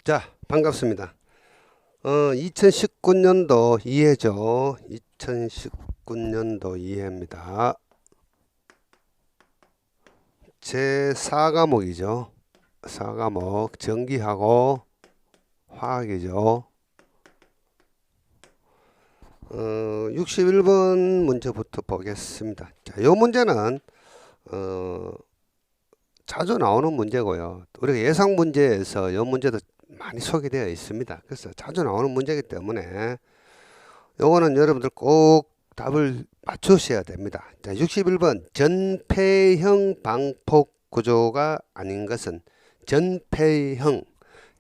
자, 반갑습니다. 2019년도 2회죠. 2019년도 2회입니다. 제 4과목이죠. 4과목 전기하고 화학이죠. 61번 문제부터 보겠습니다. 자, 이 문제는 자주 나오는 문제고요. 우리가 예상 문제에서 이 문제도 많이 소개되어 있습니다. 그래서 자주 나오는 문제이기 때문에 요거는 여러분들 꼭 답을 맞추셔야 됩니다. 자, 61번 전폐형 방폭 구조가 아닌 것은 전폐형,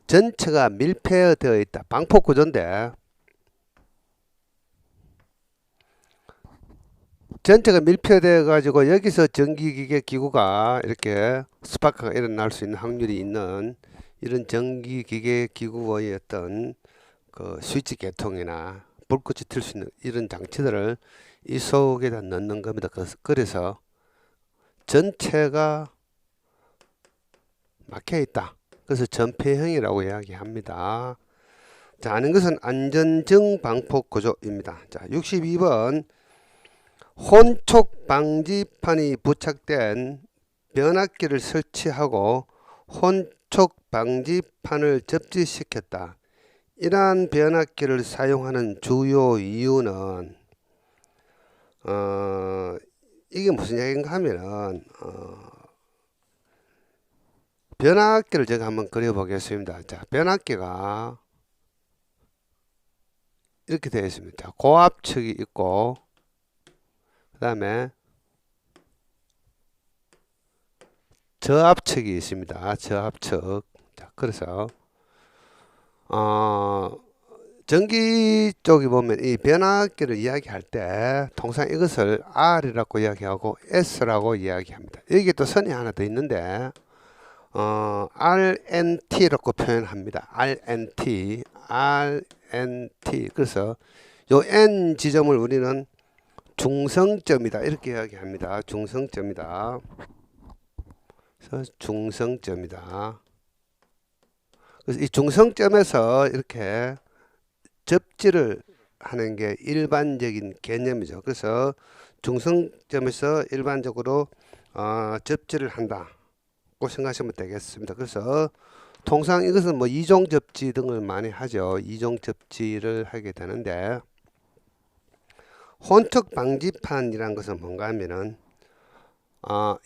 전체가 밀폐되어 있다. 방폭 구조인데 전체가 밀폐되어 가지고 여기서 전기기계 기구가 이렇게 스파크가 일어날 수 있는 확률이 있는 이런 전기기계 기구의 어떤 그 스위치 개통이나 불꽃이 튈 수 있는 이런 장치들을 이 속에다 넣는 겁니다. 그래서 전체가 막혀 있다. 그래서 전폐형이라고 이야기합니다. 자, 아는 것은 안전정 방폭 구조입니다. 자, 62번 혼촉 방지판이 부착된 변압기를 설치하고 혼촉 방지판을 접지시켰다. 이러한 변압기를 사용하는 주요 이유는 이게 무슨 얘기인가 하면은 변압기를 제가 한번 그려 보겠습니다. 자, 변압기가 이렇게 되어 있습니다. 자, 고압측이 있고 그 다음에 저압측이 있습니다. 저압측. 자, 그래서 전기 쪽에 보면 이 변압기를 이야기할 때 통상 이것을 R이라고 이야기하고 S라고 이야기합니다. 여기 또 선이 하나 더 있는데 RNT라고 표현합니다. RNT. 그래서 요 N 지점을 우리는 중성점이다 이렇게 이야기합니다. 중성점이다. 그래서 중성점이다. 그래서 이 중성점에서 이렇게 접지를 하는 게 일반적인 개념이죠. 그래서 중성점에서 일반적으로 접지를 한다고 생각하시면 되겠습니다. 그래서 통상 이것은 뭐 이종 접지 등을 많이 하죠. 이종 접지를 하게 되는데 혼촉 방지판이란 것은 뭔가 하면은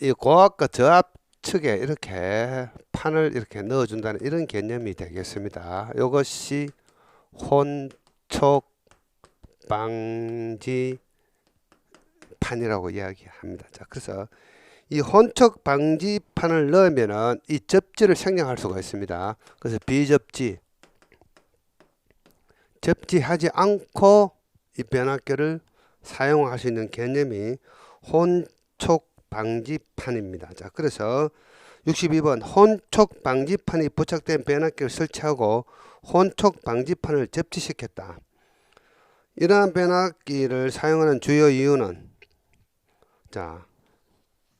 이 고압과 저압 측에 이렇게 판을 이렇게 넣어준다는 이런 개념이 되겠습니다. 이것이 혼촉 방지판이라고 이야기합니다. 자, 그래서 이 혼촉 방지판을 넣으면은 이 접지를 생략할 수가 있습니다. 그래서 비접지, 접지하지 않고 이 변압기를 사용할 수 있는 개념이 혼촉 방지판입니다. 자, 그래서 62번 혼촉 방지판이 부착된 변압기를 설치하고 혼촉 방지판을 접지시켰다. 이러한 변압기를 사용하는 주요 이유는 자,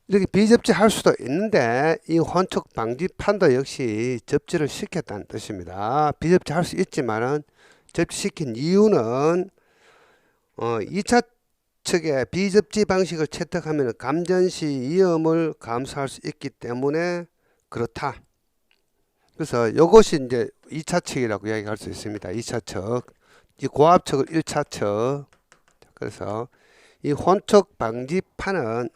이렇게 비접지할 수도 있는데 이 혼촉 방지판도 역시 접지를 시켰다는 뜻입니다. 비접지할 수 있지만은 접지시킨 이유는 2차 측에 비접지 방식을 채택하면 감전 시 위험을 감수할 수 있기 때문에 그렇다. 그래서 이것이 이제 2차 측이라고 이야기할 수 있습니다. 2차 측. 이 고압 측을 1차 측. 그래서 이 혼촉 방지판은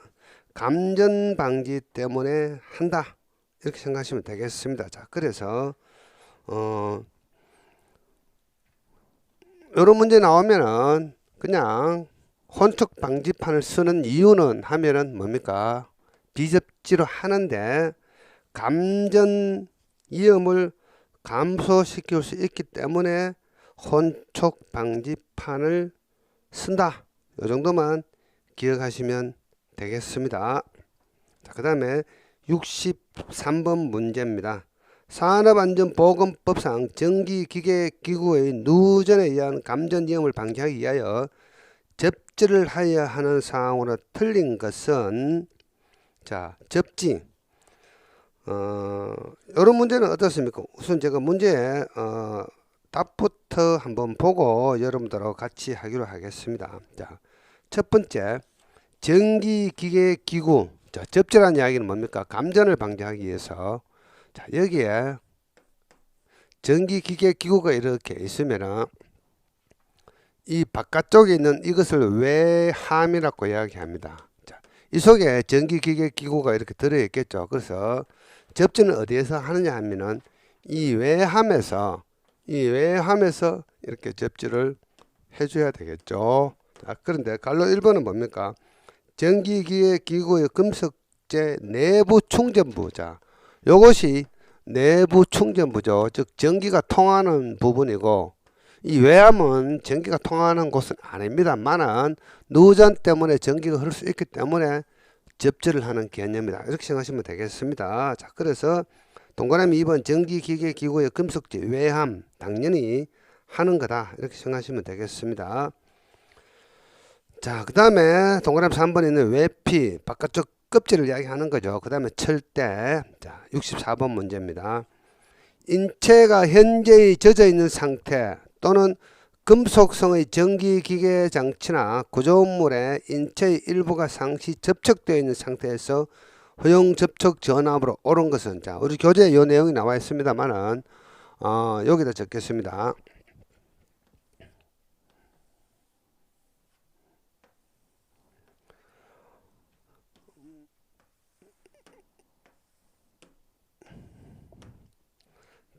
감전 방지 때문에 한다. 이렇게 생각하시면 되겠습니다. 자, 그래서 이런 문제 나오면은 그냥 혼촉 방지판을 쓰는 이유는 하면은 뭡니까? 비접지로 하는데 감전 위험을 감소시킬 수 있기 때문에 혼촉 방지판을 쓴다. 이 정도만 기억하시면 되겠습니다. 자, 그 다음에 63번 문제입니다. 산업안전보건법상 전기기계기구의 누전에 의한 감전 위험을 방지하기 위하여 접지를 하여야 하는 사항으로 틀린 것은 자, 접지 이런 문제는 어떻습니까? 우선 제가 문제 답부터 한번 보고 여러분들하고 같이 하기로 하겠습니다. 자, 첫 번째, 전기기계기구. 자, 접지라는 이야기는 뭡니까? 감전을 방지하기 위해서. 자, 여기에 전기기계기구가 이렇게 있으면은 이 바깥쪽에 있는 이것을 외함이라고 이야기합니다. 자, 이 속에 전기기계기구가 이렇게 들어있겠죠. 그래서 접지는 어디에서 하느냐 하면은 이 외함에서 이렇게 접지를 해줘야 되겠죠. 자, 그런데 갈로 1번은 뭡니까? 전기기계기구의 금속재 내부 충전부. 자, 요것이 내부 충전부죠. 즉 전기가 통하는 부분이고, 이 외함은 전기가 통하는 곳은 아닙니다만은 누전 때문에 전기가 흐를 수 있기 때문에 접지를 하는 개념이다. 이렇게 생각하시면 되겠습니다. 자, 그래서 동그라미 2번 전기기계기구의 금속재 외함 당연히 하는 거다. 이렇게 생각하시면 되겠습니다. 자, 그 다음에 동그라미 3번에 있는 외피 바깥쪽 껍질을 이야기하는 거죠. 그 다음에 철대. 자, 64번 문제입니다. 인체가 현재의 젖어 있는 상태 또는 금속성의 전기기계 장치나 구조물에 인체의 일부가 상시 접촉되어 있는 상태에서 허용 접촉 전압으로 오른 것은, 자, 우리 교재에 이 내용이 나와 있습니다만은 여기다 적겠습니다.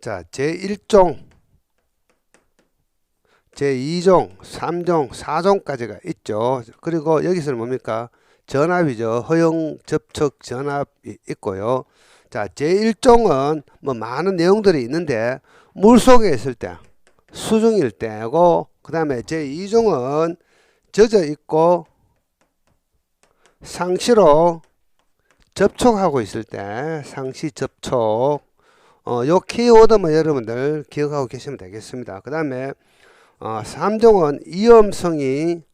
자, 제1종, 제2종, 3종, 4종까지가 있죠. 그리고 여기서는 뭡니까? 전압이죠. 허용 접촉 전압이 있고요. 자, 제1종은 뭐 많은 내용들이 있는데 물속에 있을 때, 수중일 때고, 그 다음에 제2종은 젖어 있고 상시로 접촉하고 있을 때, 상시 접촉. 요 키워드만 여러분들 기억하고 계시면 되겠습니다. 그 다음에 3종은 위험성이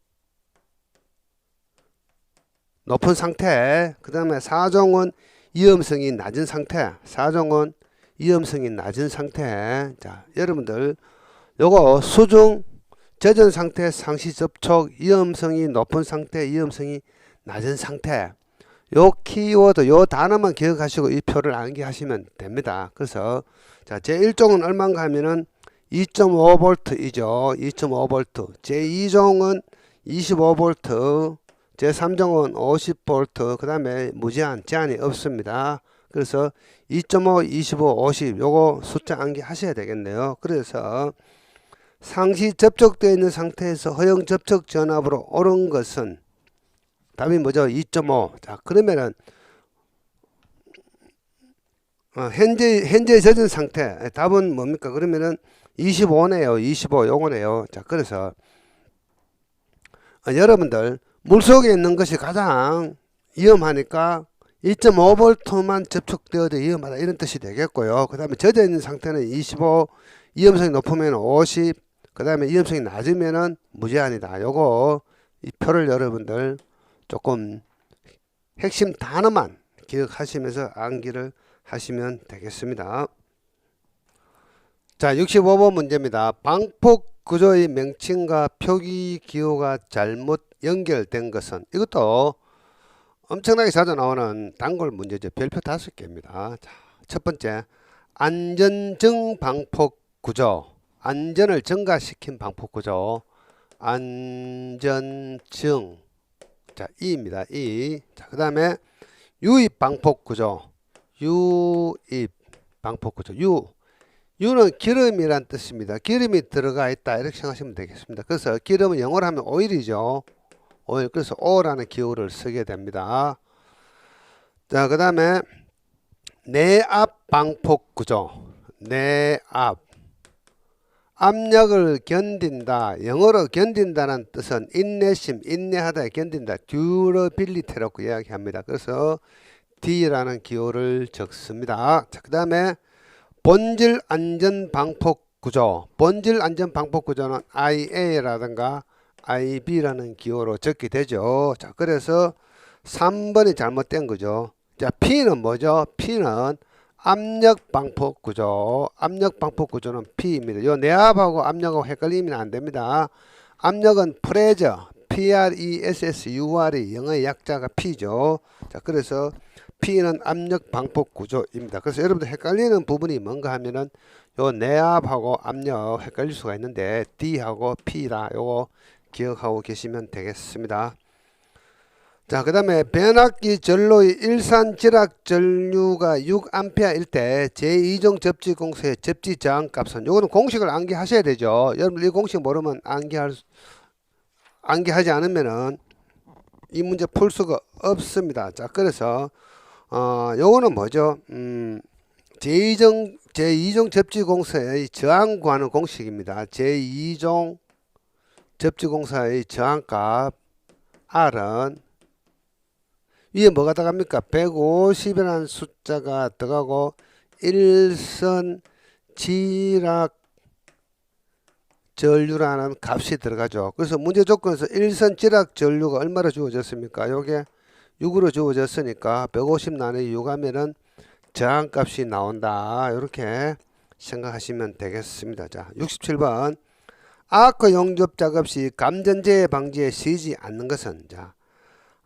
높은 상태. 그 다음에 4종은 위험성이 낮은 상태. 4종은 위험성이 낮은 상태. 자, 여러분들 요거 수중 젖은 상태 상시 접촉 위험성이 높은 상태 위험성이 낮은 상태, 요 키워드 요 단어만 기억하시고 이 표를 암기하시면 됩니다. 그래서 자, 제1종은 얼마인가 하면은 2.5V이죠. 2.5V. 제2종은 25V, 제3종은 50V, 그 다음에 무제한, 제한이 없습니다. 그래서 2.5, 25, 50 요거 숫자 암기하셔야 되겠네요. 그래서 상시 접촉되어 있는 상태에서 허용 접촉 전압으로 오른 것은 답이 뭐죠? 2.5. 자, 그러면은 현재 젖은 상태 답은 뭡니까? 그러면은 25네요. 25 요거네요. 자, 그래서 여러분들 물속에 있는 것이 가장 위험하니까 2.5V만 접촉되어도 위험하다 이런 뜻이 되겠고요. 그 다음에 젖어 있는 상태는 25, 위험성이 높으면 50, 그 다음에 위험성이 낮으면은 무제한이다. 요거 이 표를 여러분들 조금 핵심 단어만 기억하시면서 암기를 하시면 되겠습니다. 자, 65번 문제입니다. 방폭 구조의 명칭과 표기 기호가 잘못 연결된 것은, 이것도 엄청나게 자주 나오는 단골 문제죠. 별표 5개입니다. 자, 첫 번째, 안전증 방폭 구조. 안전을 증가시킨 방폭 구조. 안전증. 자, E입니다. E. 자, 그 다음에 유입 방폭 구조. 유입 방폭 구조. 유는 기름이란 뜻입니다. 기름이 들어가 있다 이렇게 생각하시면 되겠습니다. 그래서 기름은 영어로 하면 오일이죠. 오일. 그래서 O라는 기호를 쓰게 됩니다. 자, 그 다음에 내압 방폭 구조. 내압. 압력을 견딘다. 영어로 견딘다는 뜻은 인내심, 인내하다, 견딘다. 듀러빌리티라고 이야기합니다. 그래서 D라는 기호를 적습니다. 자, 그 다음에 본질 안전 방폭 구조. 본질 안전 방폭 구조는 IA라든가 IB라는 기호로 적게 되죠. 자, 그래서 3번이 잘못된 거죠. 자, P는 뭐죠? P는 압력 방폭 구조. 압력 방폭 구조는 P입니다. 요 내압하고 압력하고 헷갈리면 안 됩니다. 압력은 프레저, PRESSUR이 영어의 약자가 P죠. 자, 그래서 P는 압력 방폭 구조입니다. 그래서 여러분들 헷갈리는 부분이 뭔가 하면은 요 내압하고 압력 헷갈릴 수가 있는데 D하고 P라 요거 기억하고 계시면 되겠습니다. 자, 그 다음에 변압기 전로의 일산지락 전류가 6A일 때 제2종 접지 공소의 접지 저항값은 요거는 공식을 암기하셔야 되죠. 여러분 이 공식 모르면 암기하지 않으면은 이 문제 풀 수가 없습니다. 자, 그래서 요거는 뭐죠? 제2종 접지 공소의 저항 구하는 공식입니다. 제2종 접지 공소의 저항값 R은 위에 뭐가 들어갑니까? 150이라는 숫자가 들어가고 일선 지락 전류라는 값이 들어가죠. 그래서 문제 조건에서 일선 지락 전류가 얼마로 주어졌습니까? 요게 6으로 주어졌으니까 150 나누기 6 하면은 저항값이 나온다. 이렇게 생각하시면 되겠습니다. 자, 67번. 아크 용접 작업 시 감전재 방지에 쓰이지 않는 것은, 자,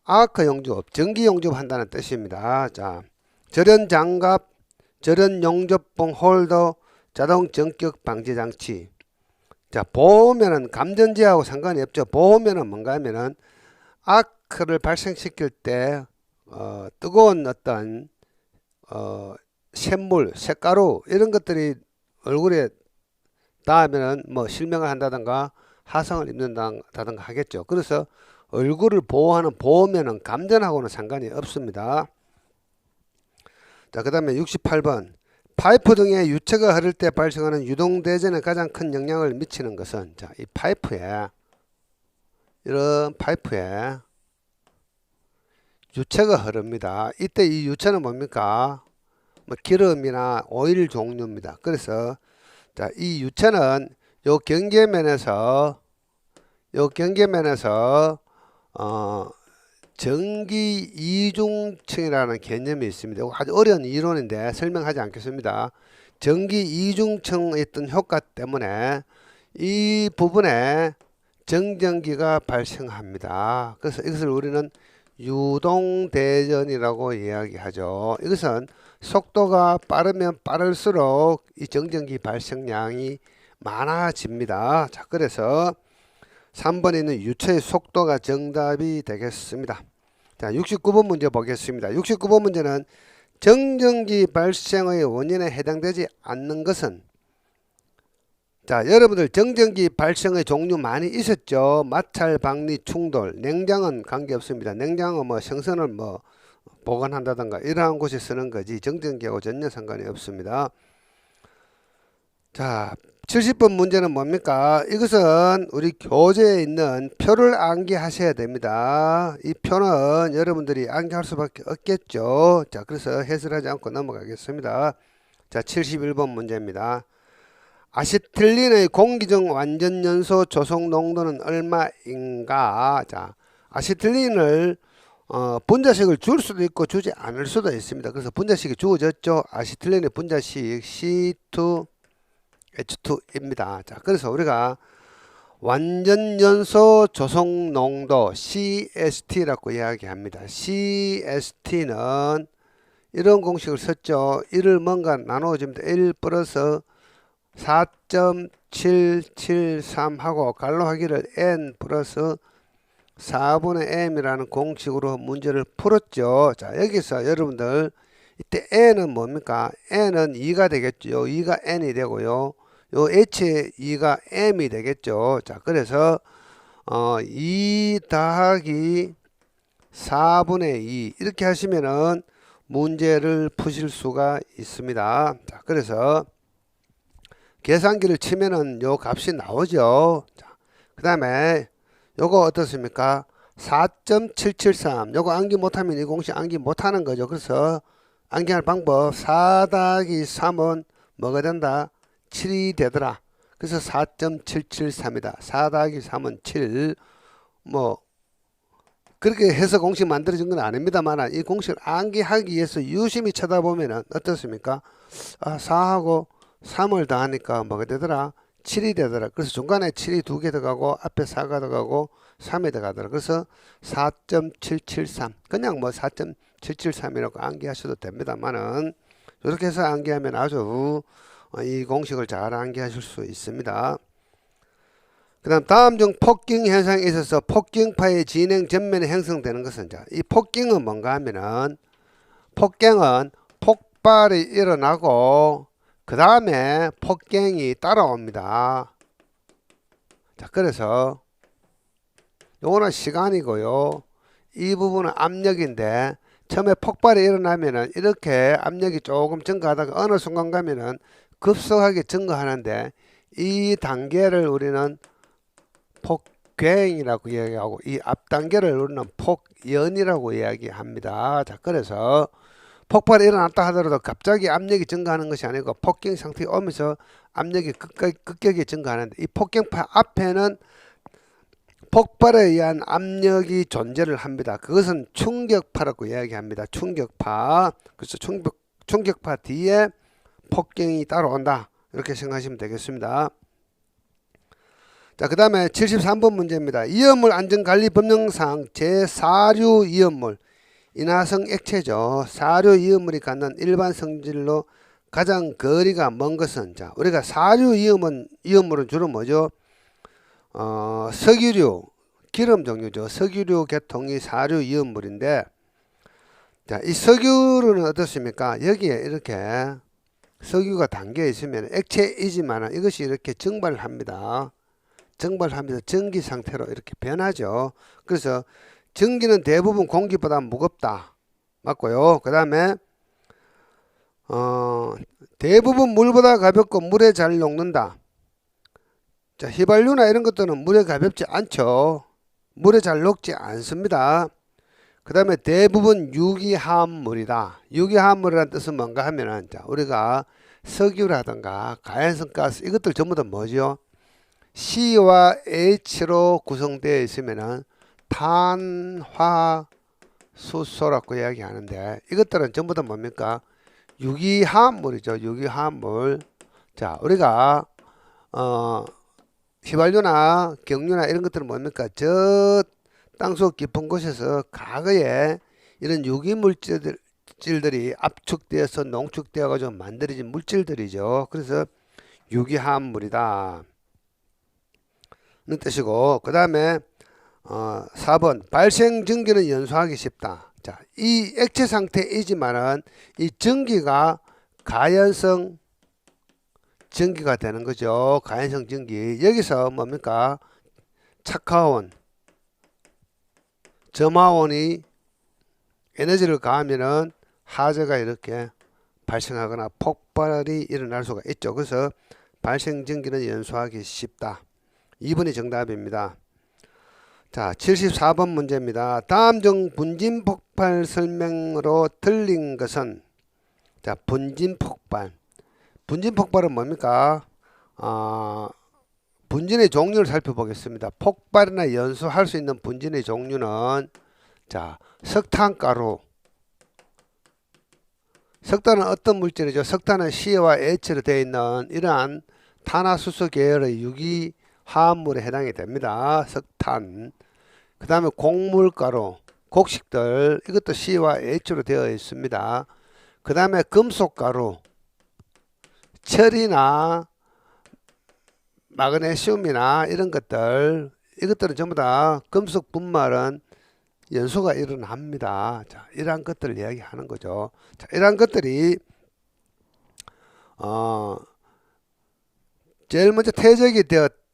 아크 용접, 전기 용접 한다는 뜻입니다. 자, 절연 장갑, 절연 용접봉 홀더, 자동 전격 방지 장치. 자, 보호면은 감전재하고 상관이 없죠. 보호면은 뭔가 하면은 아크를 발생시킬 때 뜨거운 어떤 샘물, 쇳가루 이런 것들이 얼굴에 닿으면은 뭐 실명을 한다든가 화상을 입는다든가 하겠죠. 그래서 얼굴을 보호하는 보호면은 감전하고는 상관이 없습니다. 자, 그 다음에 68번. 파이프 등의 유체가 흐를 때 발생하는 유동대전에 가장 큰 영향을 미치는 것은, 자, 이 파이프에, 이런 파이프에 유체가 흐릅니다. 이때 이 유체는 뭡니까? 뭐 기름이나 오일 종류입니다. 그래서, 자, 이 유체는 요 경계면에서 전기 이중층이라는 개념이 있습니다. 아주 어려운 이론인데 설명하지 않겠습니다. 전기 이중층의 어떤 효과 때문에 이 부분에 정전기가 발생합니다. 그래서 이것을 우리는 유동대전이라고 이야기하죠. 이것은 속도가 빠르면 빠를수록 이 정전기 발생량이 많아집니다. 자, 그래서 3번에 있는 유체의 속도가 정답이 되겠습니다. 자, 69번 문제 보겠습니다. 69번 문제는 정전기 발생의 원인에 해당되지 않는 것은, 자, 여러분들 정전기 발생의 종류 많이 있었죠. 마찰, 박리, 충돌. 냉장은 관계없습니다. 냉장은 뭐 생선을 뭐 보관한다든가 이러한 곳에 쓰는 거지 정전기하고 전혀 상관이 없습니다. 자, 70번 문제는 뭡니까? 이것은 우리 교재에 있는 표를 암기하셔야 됩니다. 이 표는 여러분들이 암기할 수밖에 없겠죠. 자, 그래서 해설하지 않고 넘어가겠습니다. 자, 71번 문제입니다. 아시틸린의 공기중 완전연소 조성 농도는 얼마인가? 자, 아시틸린을 분자식을 줄 수도 있고 주지 않을 수도 있습니다. 그래서 분자식이 주어졌죠. 아시틸린의 분자식 C2H2입니다. 자, 그래서 우리가 완전연소 조성 농도 CST라고 이야기합니다. CST는 이런 공식을 썼죠. 1을 뭔가 나누어집니다. 1 플러스 4.773 하고 갈로하기를 n 플러스 4분의 m이라는 공식으로 문제를 풀었죠. 자, 여기서 여러분들 이때 n은 뭡니까? n은 2가 되겠죠. 2가 n이 되고요. 요 h의 2가 m이 되겠죠. 자, 그래서 2 더하기 4분의 2 이렇게 하시면은 문제를 푸실 수가 있습니다. 자, 그래서 계산기를 치면은 요 값이 나오죠. 자, 그 다음에 요거 어떻습니까? 4.773 요거 암기 못하면 이 공식 암기 못하는 거죠. 그래서 암기할 방법 4 더하기 3은 뭐가 된다? 7이 되더라. 그래서 4.773이다. 4 더하기 3은 7. 뭐 그렇게 해서 공식 만들어진 건 아닙니다만 이 공식을 암기하기 위해서 유심히 쳐다보면은 어떻습니까? 4하고 3을 더하니까 뭐가 되더라? 7이 되더라. 그래서 중간에 7이 2개 들어가고 앞에 4가 들어가고 3이 들어가더라. 그래서 4.773 그냥 뭐 4.773이라고 암기하셔도 됩니다만은 이렇게 해서 암기하면 아주 이 공식을 잘 암기하실 수 있습니다. 그 다음 중 폭경 현상에 있어서 폭경파의 진행 전면에 형성되는 것은 이 폭경은 뭔가 하면은 폭경은 폭발이 일어나고 그 다음에 폭경이 따라옵니다. 자, 그래서 요거는 시간이고요. 이 부분은 압력인데 처음에 폭발이 일어나면은 이렇게 압력이 조금 증가하다가 어느 순간 가면은 급속하게 증가하는데 이 단계를 우리는 폭궤행이라고 이야기하고 이 앞 단계를 우리는 폭연이라고 이야기합니다. 자, 그래서 폭발이 일어났다 하더라도 갑자기 압력이 증가하는 것이 아니고 폭경 상태가 오면서 압력이 급격히 증가하는데 이 폭경파 앞에는 폭발에 의한 압력이 존재를 합니다. 그것은 충격파라고 이야기합니다. 충격파. 그래서 충격파 뒤에 폭경이 따라온다. 이렇게 생각하시면 되겠습니다. 자, 그 다음에 73번 문제입니다. 이염물 안전관리법령상 제4류 이염물 인화성 액체죠. 4류 이염물이 갖는 일반 성질로 가장 거리가 먼 것은 자, 우리가 4류 이염물은 주로 뭐죠? 석유류, 기름 종류죠. 석유류 계통이 4류 이염물인데 자, 이 석유는 어떻습니까? 여기에 이렇게 석유가 담겨 있으면 액체이지만 이것이 이렇게 증발을 합니다. 증발하면서 전기 상태로 이렇게 변하죠. 그래서 전기는 대부분 공기보다 무겁다. 맞고요. 그 다음에 대부분 물보다 가볍고 물에 잘 녹는다. 자, 휘발유나 이런 것들은 물에 가볍지 않죠. 물에 잘 녹지 않습니다. 그 다음에 대부분 유기화합물이다. 유기화합물이라는 뜻은 뭔가 하면은 자, 우리가 석유라든가 가연성 가스 이것들 전부 다 뭐죠? C와 H로 구성되어 있으면은 탄화수소라고 이야기하는데 이것들은 전부 다 뭡니까? 유기화합물이죠. 유기화합물. 자, 우리가 휘발유나 경유나 이런 것들은 뭡니까? 저 땅속 깊은 곳에서 과거에 이런 유기물질들이 압축되어서 농축되어 가지고 만들어진 물질들이죠. 그래서 유기화합물이다 는 뜻이고, 그 다음에 4번 발생 전기는 연소하기 쉽다. 자, 이 액체 상태이지만은 이 전기가 가연성 전기가 되는 거죠. 가연성 전기. 여기서 뭡니까? 착화원, 점화원이 에너지를 가하면은 하자가 이렇게 발생하거나 폭발이 일어날 수가 있죠. 그래서 발생 전기는 연소하기 쉽다. 2번이 정답입니다. 자, 74번 문제입니다. 다음 중 분진 폭발 설명으로 틀린 것은 자, 분진 폭발. 분진 폭발은 뭡니까? 분진의 종류를 살펴보겠습니다. 폭발이나 연소할 수 있는 분진의 종류는 자, 석탄가루. 석탄은 어떤 물질이죠? 석탄은 C와 H로 되어 있는 이러한 탄화수소 계열의 유기화합물에 해당이 됩니다. 석탄. 그 다음에 곡물가루, 곡식들 이것도 C와 H로 되어 있습니다. 그 다음에 금속가루, 철이나 마그네슘이나 이런 것들, 이것들은 전부 다 금속 분말은 연소가 일어납니다. 자, 이러한 것들을 이야기하는 거죠. 자, 이러한 것들이 제일 먼저 퇴적이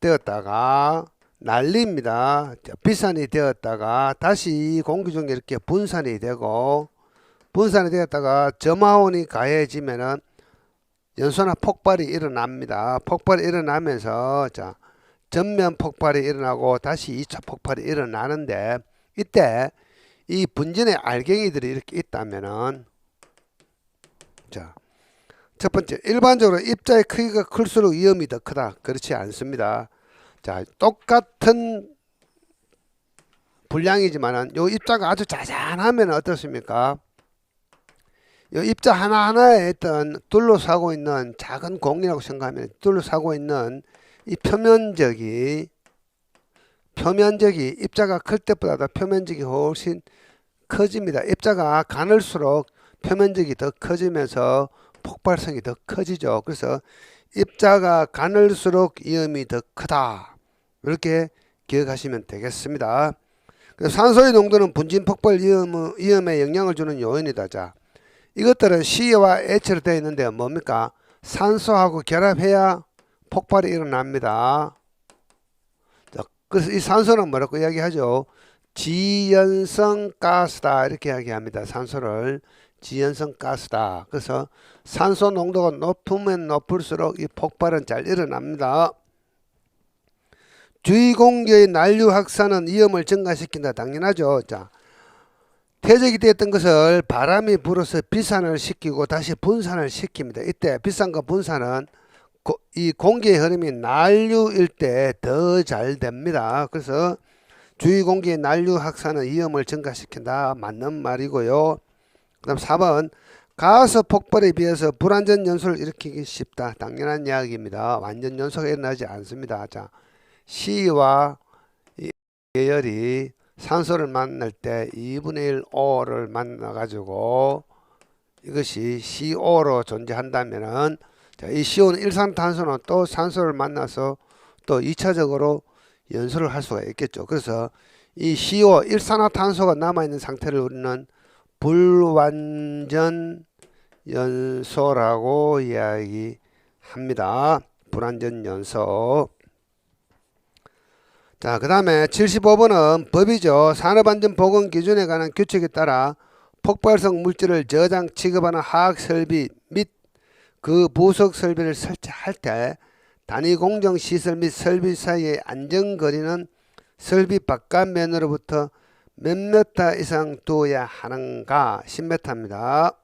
되었다가 난리입니다. 자, 비산이 되었다가 다시 공기 중에 이렇게 분산이 되고, 분산이 되었다가 점화원이 가해지면은 연소나 폭발이 일어납니다. 폭발이 일어나면서 자, 전면 폭발이 일어나고 다시 2차 폭발이 일어나는데, 이때 이 분진의 알갱이들이 이렇게 있다면은 자, 첫 번째, 일반적으로 입자의 크기가 클수록 위험이 더 크다. 그렇지 않습니다. 자, 똑같은 불량이지만은 요 입자가 아주 자잘하면 어떻습니까? 요 입자 하나하나에 있던 둘러싸고 있는 작은 공이라고 생각하면 둘러싸고 있는 이 표면적이 입자가 클 때보다 표면적이 훨씬 커집니다. 입자가 가늘수록 표면적이 더 커지면서 폭발성이 더 커지죠. 그래서 입자가 가늘수록 위험이 더 크다. 이렇게 기억하시면 되겠습니다. 산소의 농도는 분진 폭발 위험에 영향을 주는 요인이다. 자, 이것들은 C와 H로 되어 있는데 뭡니까? 산소하고 결합해야 폭발이 일어납니다. 자, 그래서 이 산소는 뭐라고 이야기하죠? 지연성 가스다 이렇게 이야기합니다. 산소를 지연성 가스다. 그래서 산소 농도가 높으면 높을수록 이 폭발은 잘 일어납니다. 주위 공기의 난류 확산은 위험을 증가시킨다. 당연하죠. 자, 퇴적이 됐던 것을 바람이 불어서 비산을 시키고 다시 분산을 시킵니다. 이때 비산과 분산은 이 공기의 흐름이 난류일 때 더 잘 됩니다. 그래서 주위 공기의 난류 확산은 위험을 증가시킨다. 맞는 말이고요. 그 다음 4번 가스 폭발에 비해서 불완전 연소를 일으키기 쉽다. 당연한 이야기입니다. 완전 연소가 일어나지 않습니다. 자, C와 이 계열이 산소를 만날 때 2분의 1 O를 만나 가지고 이것이 CO로 존재한다면은 자, 이 CO는 일산탄소는 또 산소를 만나서 또 2차적으로 연소를 할 수가 있겠죠. 그래서 이 CO 일산화탄소가 남아있는 상태를 우리는 불완전 연소라고 이야기합니다. 불완전 연소. 자, 그 다음에 75번은 법이죠. 산업안전보건 기준에 관한 규칙에 따라 폭발성 물질을 저장 취급하는 화학설비 및 그 부속 설비를 설치할 때 단위 공정시설 및 설비 사이의 안전거리는 설비 바깥면으로부터 몇 미터 이상 두어야 하는가? 10m입니다.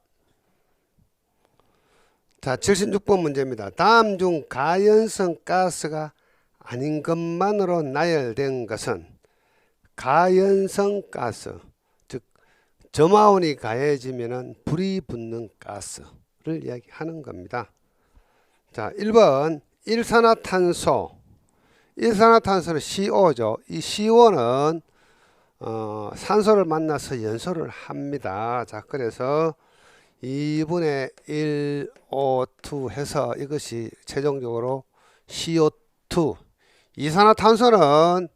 자, 76번 문제입니다. 다음 중 가연성 가스가 아닌 것만으로 나열된 것은 가연성 가스, 즉 점화원이 가해지면 불이 붙는 가스를 이야기하는 겁니다. 자, 1번 일산화탄소. 일산화탄소는 CO죠. 이 CO는 산소를 만나서 연소를 합니다. 자, 그래서 2분의 1 O2 해서 이것이 최종적으로 CO2. 이산화탄소는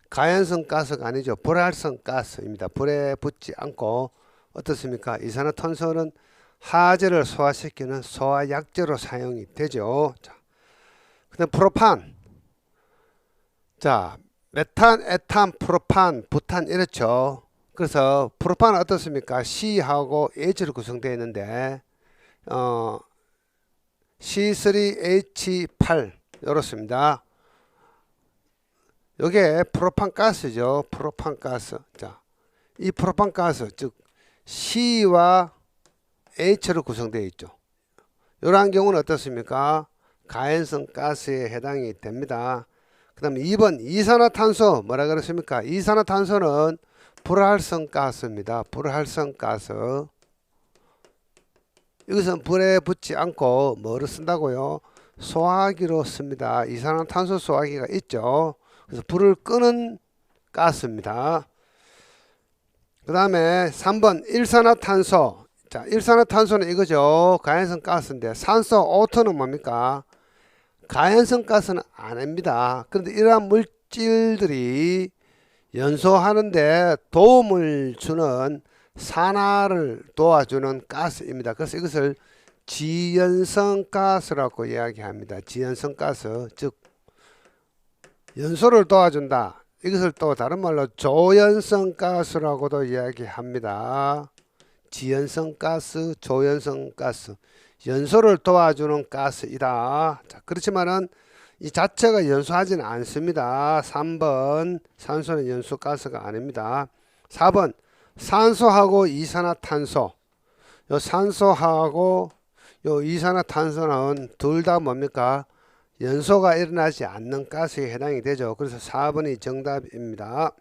가연성 가스가 아니죠. 불활성 가스입니다. 불에 붙지 않고 어떻습니까? 이산화탄소는 화재를 소화시키는 소화약재로 사용이 되죠. 자, 그다음 프로판. 자, 메탄, 에탄, 프로판, 부탄 이렇죠. 그래서 프로판은 어떻습니까? C하고 H로 구성되어 있는데 C3H8 이렇습니다. 요게 프로판 가스죠. 프로판 가스. 자, 이 프로판 가스 즉 C와 H로 구성되어 있죠. 이러한 경우는 어떻습니까? 가연성 가스에 해당이 됩니다. 그 다음에 2번 이산화탄소 뭐라 그랬습니까? 이산화탄소는 불활성 가스입니다. 불활성 가스. 이것은 불에 붙지 않고 뭐로 쓴다고요? 소화기로 씁니다. 이산화탄소 소화기가 있죠. 그래서 불을 끄는 가스입니다. 그 다음에 3번 일산화탄소. 자, 일산화탄소는 이거죠. 가연성 가스인데 산소 O2는 뭡니까? 가연성 가스는 아닙니다. 그런데 이러한 물질들이 연소하는데 도움을 주는 산화를 도와주는 가스입니다. 그래서 이것을 지연성 가스라고 이야기합니다. 지연성 가스, 즉 연소를 도와준다. 이것을 또 다른 말로 조연성 가스라고도 이야기합니다. 지연성 가스, 조연성 가스, 연소를 도와주는 가스이다. 자, 그렇지만은 이 자체가 연소하지는 않습니다. 3번 산소는 연소 가스가 아닙니다. 4번 산소하고 이산화탄소. 요 산소하고 요 이산화탄소는 둘 다 뭡니까? 연소가 일어나지 않는 가스에 해당이 되죠. 그래서 4번이 정답입니다.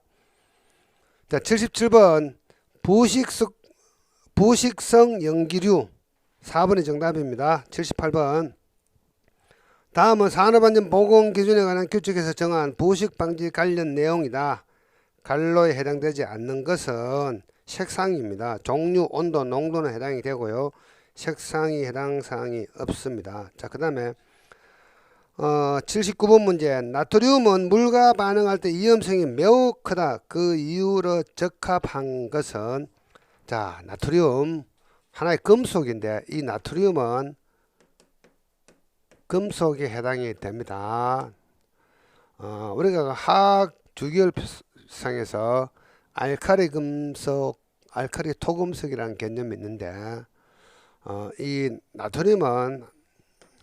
자, 77번 부식성 연기류 4번이 정답입니다. 78번 다음은 산업안전보건기준에 관한 규칙에서 정한 부식방지 관련 내용이다. 관로에 해당되지 않는 것은 색상입니다. 종류, 온도, 농도는 해당이 되고요. 색상이 해당 사항이 없습니다. 자, 그 다음에 79번 문제. 나트륨은 물과 반응할 때 위험성이 매우 크다. 그 이유로 적합한 것은, 자, 나트륨 하나의 금속인데 이 나트륨은 금속에 해당이 됩니다. 우리가 화학 주기율상에서 알칼리 금속, 알칼리 토금속이라는 개념이 있는데 이 나트륨은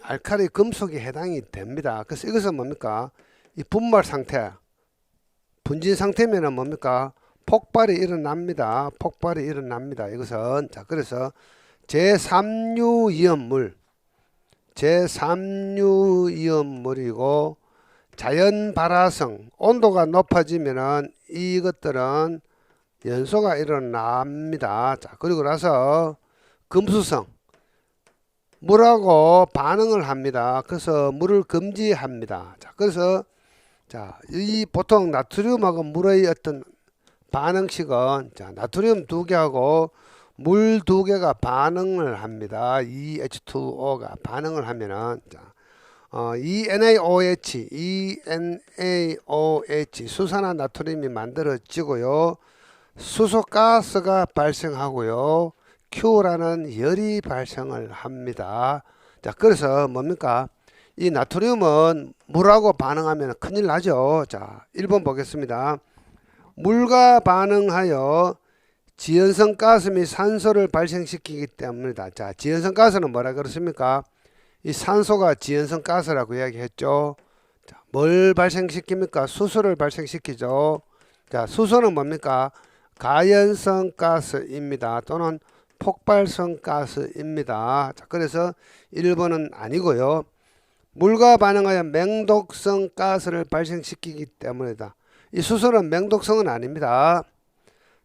알칼리 금속에 해당이 됩니다. 그래서 이것은 뭡니까? 이 분말 상태, 분진 상태면은 뭡니까? 폭발이 일어납니다. 폭발이 일어납니다. 이것은 자, 그래서 제3류 이온물이고 자연 발화성, 온도가 높아지면은 이것들은 연소가 일어납니다. 자, 그리고 나서 금수성, 물하고 반응을 합니다. 그래서 물을 금지합니다. 자, 그래서 자, 이 보통 나트륨하고 물의 어떤 반응식은 자, 나트륨 2개하고 물 2개가 반응을 합니다. 이 H2O가 반응을 하면은 자, ENaOH 수산화 나트륨이 만들어지고요. 수소가스가 발생하고요. Q라는 열이 발생을 합니다. 자, 그래서 뭡니까? 이 나트륨은 물하고 반응하면 큰일 나죠. 자, 1번 보겠습니다. 물과 반응하여 지연성 가스 및 산소를 발생시키기 때문이다. 자, 지연성 가스는 뭐라 그렇습니까? 이 산소가 지연성 가스라고 이야기했죠. 자, 뭘 발생시킵니까? 수소를 발생시키죠. 자, 수소는 뭡니까? 가연성 가스입니다. 또는 폭발성 가스입니다. 자, 그래서 1번은 아니고요. 물과 반응하여 맹독성 가스를 발생시키기 때문이다. 이 수소는 맹독성은 아닙니다.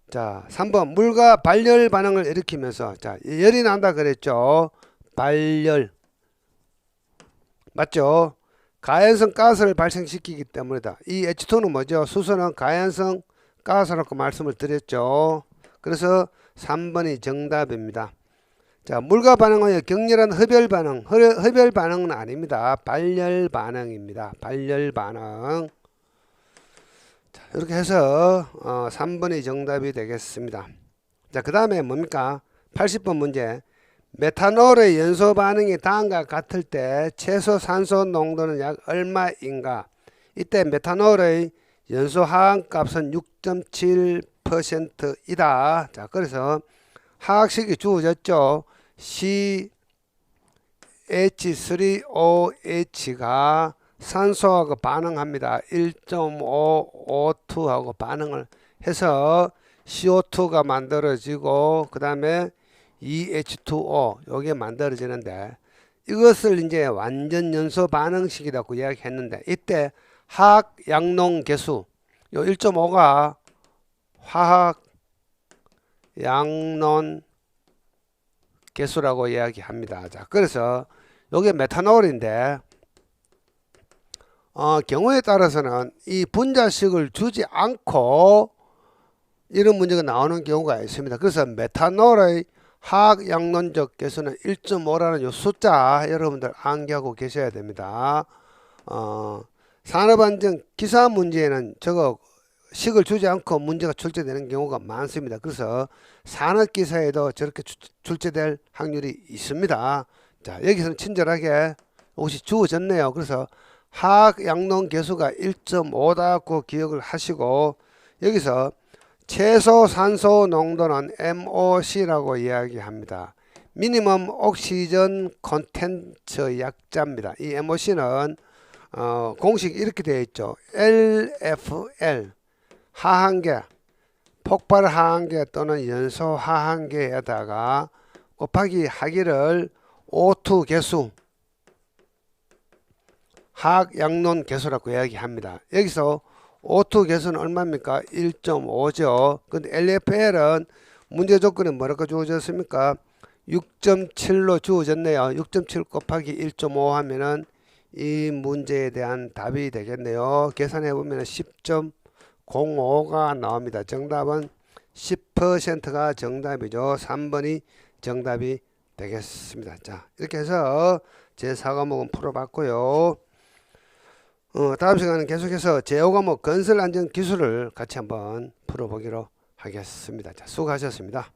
자, 3번 물과 발열 반응을 일으키면서 자, 열이 난다 그랬죠. 발열 맞죠? 가연성 가스를 발생시키기 때문이다. 이 H2는 뭐죠? 수소는 가연성 가스라고 말씀을 드렸죠. 그래서 3번이 정답입니다. 자, 물과 반응하여 격렬한 흡열 반응. 흡열 반응은 아닙니다. 발열 반응입니다. 발열 반응. 자, 이렇게 해서 3번이 정답이 되겠습니다. 자, 그 다음에 뭡니까? 80번 문제. 메탄올의 연소 반응이 다음과 같을 때 최소 산소 농도는 약 얼마인가? 이때 메탄올의 연소 화학값은 6.7%이다. 자, 그래서 화학식이 주어졌죠. CH3OH가 산소하고 반응합니다. 1.5O2하고 반응을 해서 CO2가 만들어지고 그 다음에 EH2O 요게 만들어지는데 이것을 이제 완전 연소 반응식이라고 이야기했는데 이때 화학 양농 계수 요 1.5가 화학 양론 개수라고 이야기합니다. 자, 그래서 요게 메탄올인데 경우에 따라서는 이 분자식을 주지 않고 이런 문제가 나오는 경우가 있습니다. 그래서 메탄올의 화학 양론적 개수는 1.5라는 요 숫자 여러분들 암기하고 계셔야 됩니다. 산업안전 기사 문제에는 저거 식을 주지 않고 문제가 출제되는 경우가 많습니다. 그래서 산업기사에도 저렇게 출제될 확률이 있습니다. 자, 여기서는 친절하게 옷이 주어졌네요. 그래서 화학 양론 개수가 1.5다고 기억을 하시고 여기서 최소 산소 농도는 MOC라고 이야기합니다. 미니멈 옥시전 콘텐츠 약자입니다. 이 MOC는 공식 이렇게 되어 있죠. LFL 하한계, 폭발 하한계 또는 연소 하한계에다가 곱하기 하기를 O2 개수, 화학 양론 개수라고 이야기합니다. 여기서 O2 개수는 얼마입니까? 1.5죠. 근데 LFL은 문제 조건이 뭐라고 주어졌습니까? 6.7로 주어졌네요. 6.7 곱하기 1.5 하면은 이 문제에 대한 답이 되겠네요. 계산해 보면 10.05가 나옵니다. 정답은 10%가 정답이죠. 3번이 정답이 되겠습니다. 자, 이렇게 해서 제 4과목은 풀어봤고요. 다음 시간은 계속해서 제5과목 건설안전기술을 같이 한번 풀어보기로 하겠습니다. 자, 수고하셨습니다.